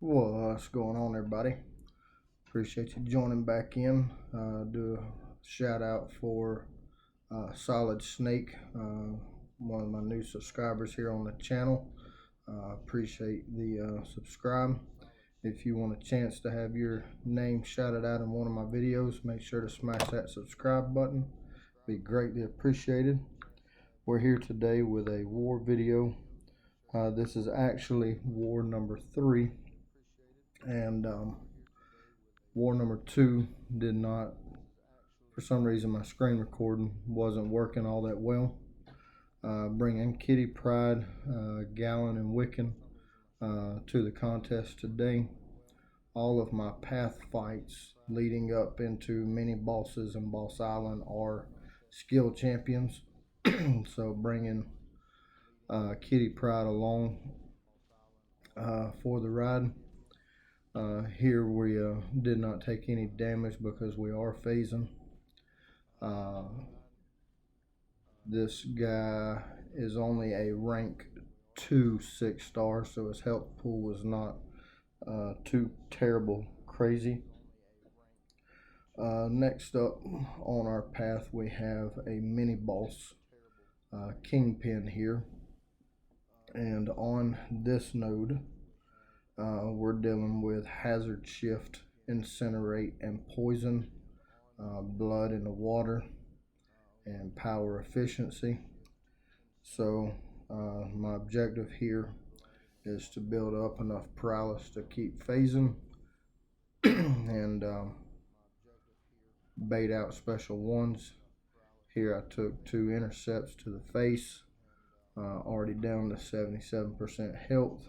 Well, what's going on, everybody? Appreciate you joining back in. Do a shout out for Solid Snake, one of my new subscribers here on the channel. Appreciate the subscribe. If you want a chance to have your name shouted out in one of my videos, make sure to smash that subscribe button. Be greatly appreciated. We're here today with a war video. This is actually war number 3, and war number 2 did not, for some reason my screen recording wasn't working all that well. Bringing Kitty Pride, Gallon and Wiccan to the contest today. All of my path fights leading up into mini bosses and Boss Island are skill champions. So bringing Kitty Pride along for the ride. Here we did not take any damage because we are phasing. This guy is only a rank 2 6-star, so his health pool was not too terrible crazy. Next up on our path we have a mini boss, Kingpin here, and on this node we're dealing with Hazard Shift, Incinerate, and Poison, Blood in the Water, and Power Efficiency. So my objective here is to build up enough paralysis to keep phasing and bait out special ones. Here I took 2 intercepts to the face, already down to 77% health,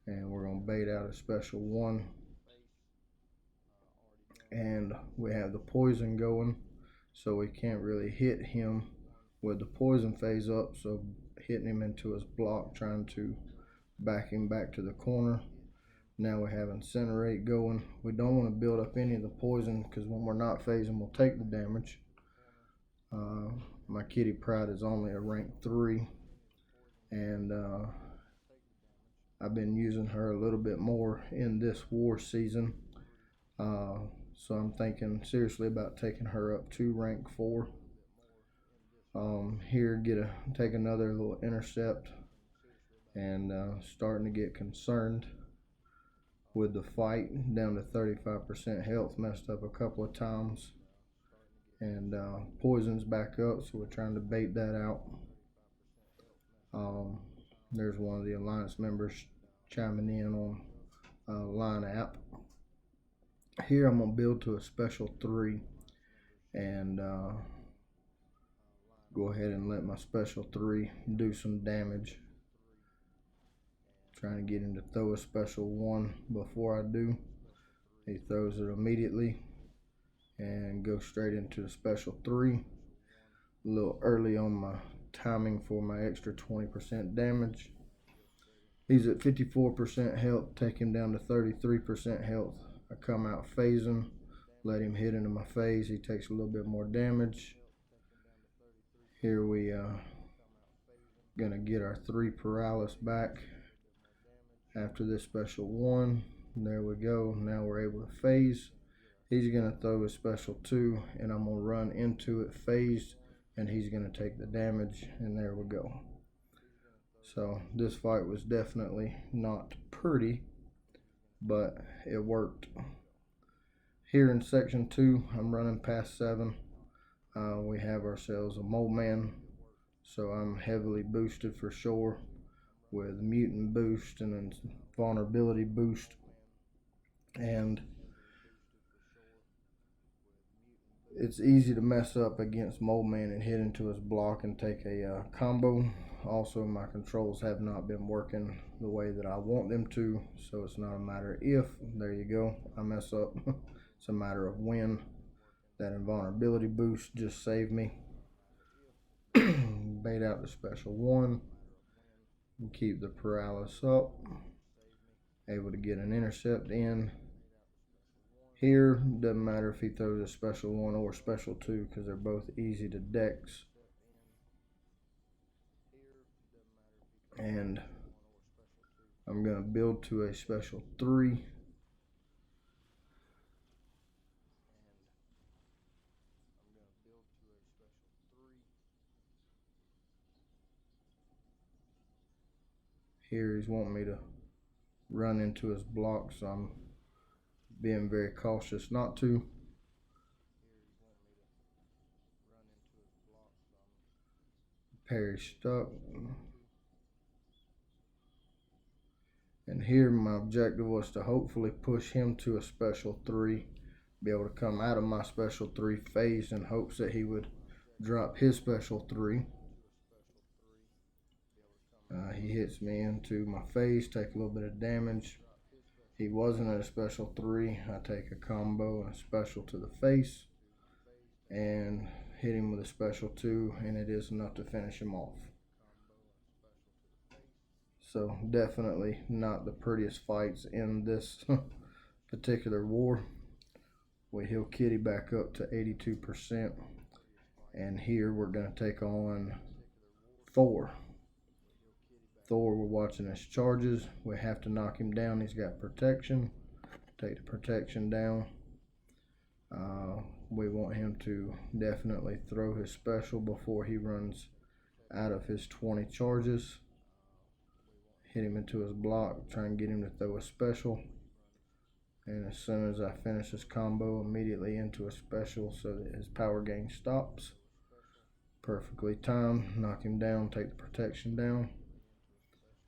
and we're going to bait out a special one. And we have the poison going, so we can't really hit him with the poison phase up, so hitting him into his block, trying to back him back to the corner. Now we have Incinerate going. We don't want to build up any of the poison because when we're not phasing we'll take the damage. My Kitty Pride is only a rank 3, and I've been using her a little bit more in this war season, so I'm thinking seriously about taking her up to rank 4. Here take another little intercept, and starting to get concerned with the fight, down to 35% health, messed up a couple of times, and poison's back up, so we're trying to bait that out. There's one of the alliance members chiming in on line app. Here I'm gonna build to a special 3 and go ahead and let my special 3 do some damage. Trying to get him to throw a special 1 before I do. He throws it immediately and goes straight into the special 3. A little early on my timing for my extra 20% damage. He's at 54% health, take him down to 33% health. I come out phasing, let him hit into my phase. He takes a little bit more damage. Here we gonna get our 3 paralysis back after this special 1. There we go. Now we're able to phase. He's gonna throw a special 2, and I'm gonna run into it phased, and he's gonna take the damage, and there we go. So this fight was definitely not pretty, but it worked. Here in section 2, I'm running past 7. We have ourselves a mole man, so I'm heavily boosted for sure, with mutant boost and then vulnerability boost, and it's easy to mess up against Mole Man and hit into his block and take a combo. Also, my controls have not been working the way that I want them to, so it's not a matter if, there you go, I mess up. It's a matter of when. That invulnerability boost just saved me. Bait out the special 1 and keep the paralysis up. Able to get an intercept in. Here, doesn't matter if he throws a special 1 or special 2 because they're both easy to dex. And I'm going to build to a special 3. Here he's wanting me to run into his block, so I'm being very cautious not to. Parry stuck. And here my objective was to hopefully push him to a special 3, be able to come out of my special 3 phase in hopes that he would drop his special 3. He hits me into my face, take a little bit of damage. He wasn't at a special 3. I take a combo and a special to the face and hit him with a special 2, and it is enough to finish him off. So definitely not the prettiest fights in this particular war. We heal Kitty back up to 82%, and here we're going to take on Thor. Thor, we're watching his charges. We have to knock him down. He's got protection. Take the protection down. We want him to definitely throw his special before he runs out of his 20 charges. Hit him into his block, try and get him to throw a special. And as soon as I finish this combo, immediately into a special so that his power gain stops. Perfectly timed. Knock him down, take the protection down.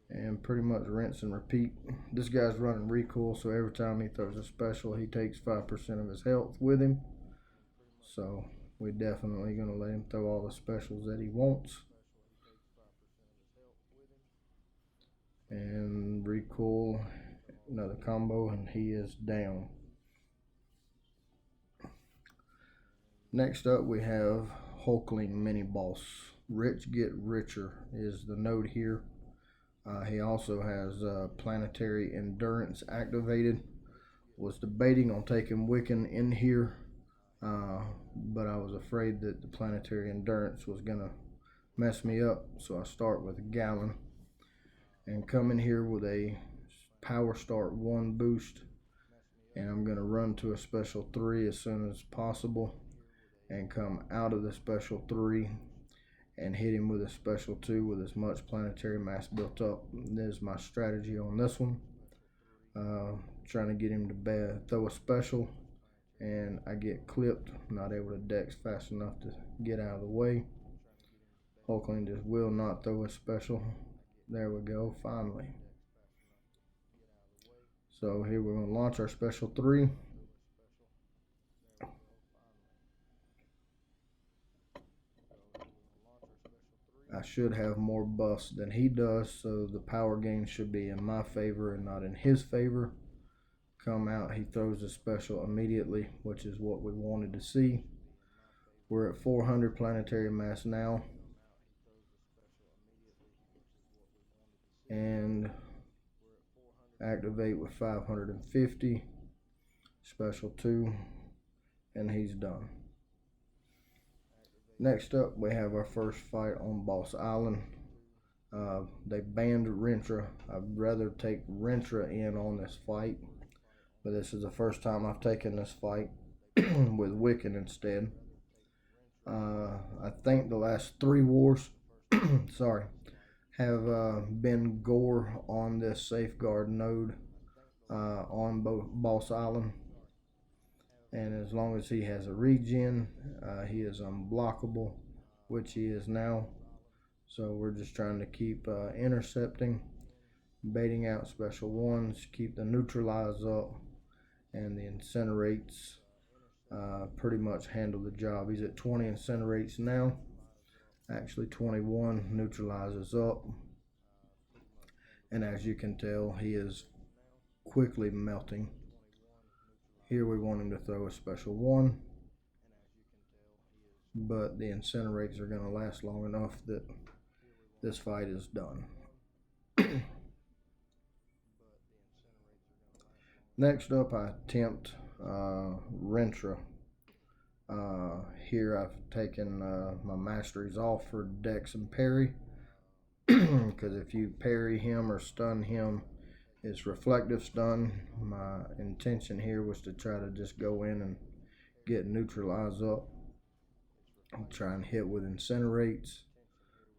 And pretty much rinse and repeat. This guy's running recoil, so every time he throws a special, he takes 5% of his health with him. So we're definitely going to let him throw all the specials that he wants. And recoil, another combo, and he is down. Next up, we have Hulkling Mini Boss. Rich Get Richer is the node here. He also has Planetary Endurance activated. Was debating on taking Wiccan in here, but I was afraid that the Planetary Endurance was going to mess me up, so I start with a Gallon and come in here with a Power Start 1 boost, and I'm going to run to a special 3 as soon as possible and come out of the special 3 and hit him with a special 2 with as much planetary mass built up. There's my strategy on this one. Trying to get him to throw a special, and I get clipped, not able to dex fast enough to get out of the way. Hulkling just will not throw a special. There we go, finally. So here we're going to launch our special 3. I should have more buffs than he does, so the power gain should be in my favor and not in his favor. Come out, he throws a special immediately, which is what we wanted to see. We're at 400 planetary mass now. And activate with 550. Special 2, and he's done. Next up, we have our first fight on Boss Island. They banned Rentra. I'd rather take Rentra in on this fight, but this is the first time I've taken this fight with Wiccan instead. I think the last 3 wars, sorry, have been Gore on this safeguard node on Boss Island. And as long as he has a regen, he is unblockable, which he is now. So we're just trying to keep intercepting, baiting out special 1s, keep the neutralize up, and the incinerates pretty much handle the job. He's at 20 incinerates now, actually 21 neutralizes up. And as you can tell, he is quickly melting. Here we want him to throw a special 1, but the incinerates are going to last long enough that this fight is done. Next up, I attempt Rentra. Here I've taken my masteries off for Dex and parry, because if you parry him or stun him, His reflective's done. My intention here was to try to just go in and get neutralized up. I'm trying to hit with incinerates.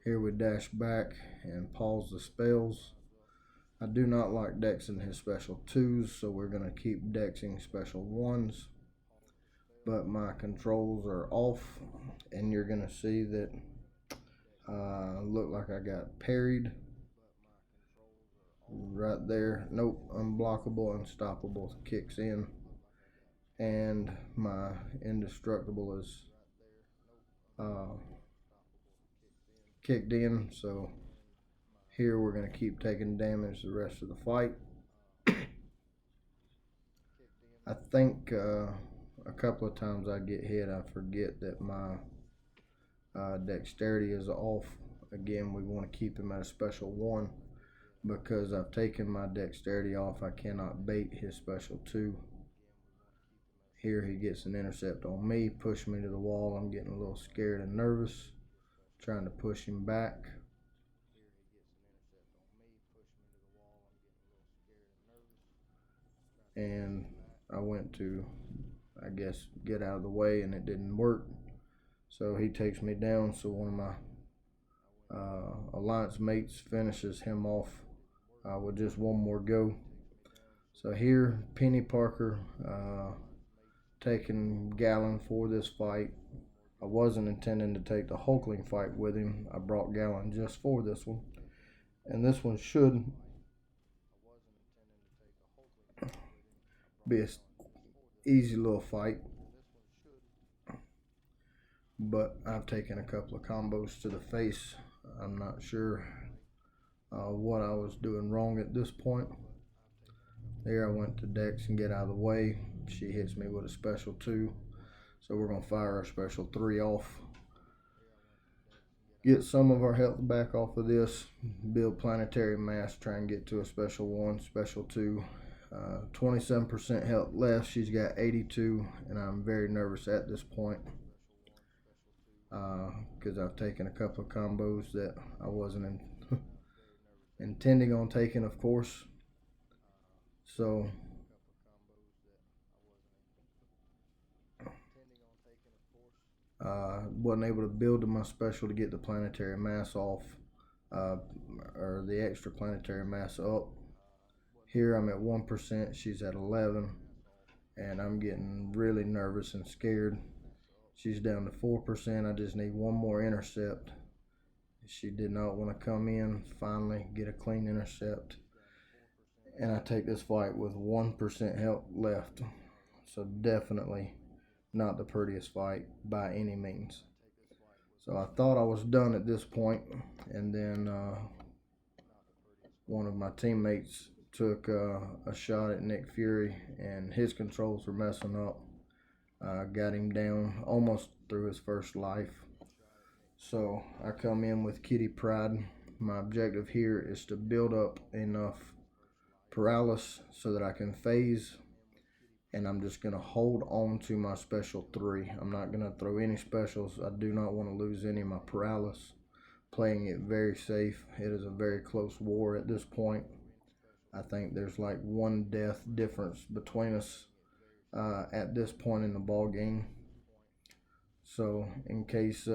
Here we dash back and pause the spells. I do not like dexing his special 2s, so we're going to keep dexing special 1s. But my controls are off, and you're going to see that look like I got parried right there. Nope, unblockable, unstoppable kicks in, and my indestructible is kicked in. So here we're going to keep taking damage the rest of the fight. I think a couple of times I get hit, I forget that my dexterity is off. Again, we want to keep him at a special 1 because I've taken my dexterity off. I cannot bait his special 2. Here he gets an intercept on me, push me to the wall. I'm getting a little scared and nervous, trying to push him back. And I went to, I guess, get out of the way, and it didn't work. So he takes me down. So one of my alliance mates finishes him off with just one more go. So here, Penny Parker taking Gallon for this fight. I wasn't intending to take the Hulkling fight with him. I brought Gallon just for this one. And this one should be an easy little fight. But I've taken a couple of combos to the face. I'm not sure what I was doing wrong at this point. There I went to Dex and get out of the way. She hits me with a special 2. So we're going to fire our special 3 off. Get some of our health back off of this. Build planetary mass. Try and get to a special 1, special 2. 27% health left. She's got 82. And I'm very nervous at this point. Because I've taken a couple of combos that I wasn't intending on taking, of course. So wasn't able to build to my special to get the planetary mass off, or the extra planetary mass up. Here I'm at 1%, she's at 11, and I'm getting really nervous and scared. She's down to 4%. I just need one more intercept. She did not want to come in. Finally get a clean intercept, and I take this fight with 1% health left. So definitely not the prettiest fight by any means. So I thought I was done at this point, and then one of my teammates took a shot at Nick Fury, and his controls were messing up. Got him down almost through his first life. So I come in with Kitty Pride. My objective here is to build up enough paralysis so that I can phase, and I'm just going to hold on to my special 3. I'm not going to throw any specials. I do not want to lose any of my paralysis. Playing it very safe. It is a very close war at this point. I think there's like 1 death difference between us at this point in the ball game. So in case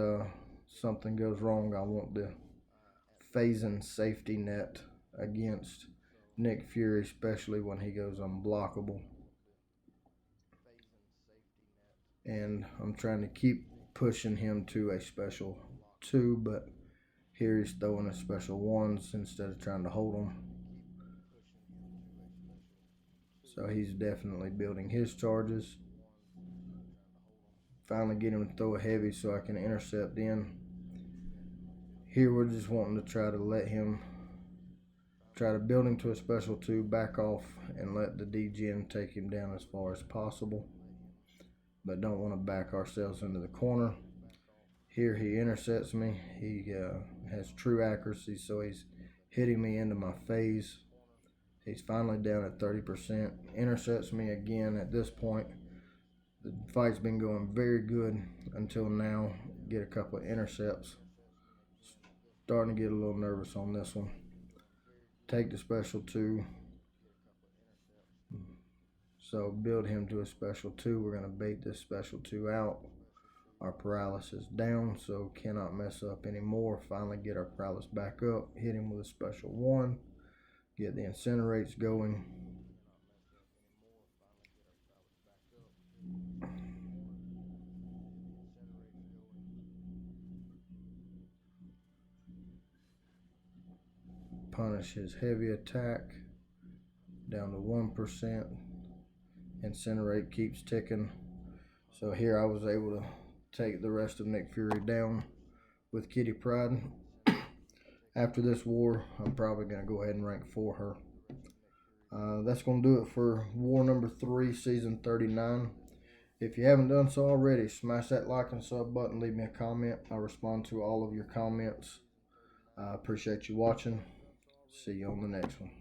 something goes wrong, I want the phasing safety net against Nick Fury, especially when he goes unblockable. And I'm trying to keep pushing him to a special 2, but here he's throwing a special 1s instead of trying to hold him. So he's definitely building his charges. Finally get him to throw a heavy so I can intercept in. Here we're just wanting to try to let him, try to build him to a special 2, back off, and let the DGen take him down as far as possible. But don't want to back ourselves into the corner. Here he intercepts me. He has true accuracy, so he's hitting me into my phase. He's finally down at 30%. Intercepts me again at this point. The fight's been going very good until now. Get a couple of intercepts. Starting to get a little nervous on this one. Take the special 2. So build him to a special 2. We're going to bait this special 2 out. Our paralysis down, so cannot mess up anymore. Finally get our paralysis back up. Hit him with a special 1. Get the incinerates going. Punish his heavy attack down to 1%. Incinerate keeps ticking. So here I was able to take the rest of Nick Fury down with Kitty Pryde. After this war, I'm probably going to go ahead and rank for her. That's going to do it for war number 3, season 39. If you haven't done so already, smash that like and sub button. Leave me a comment. I respond to all of your comments. I appreciate you watching. See you on the next one.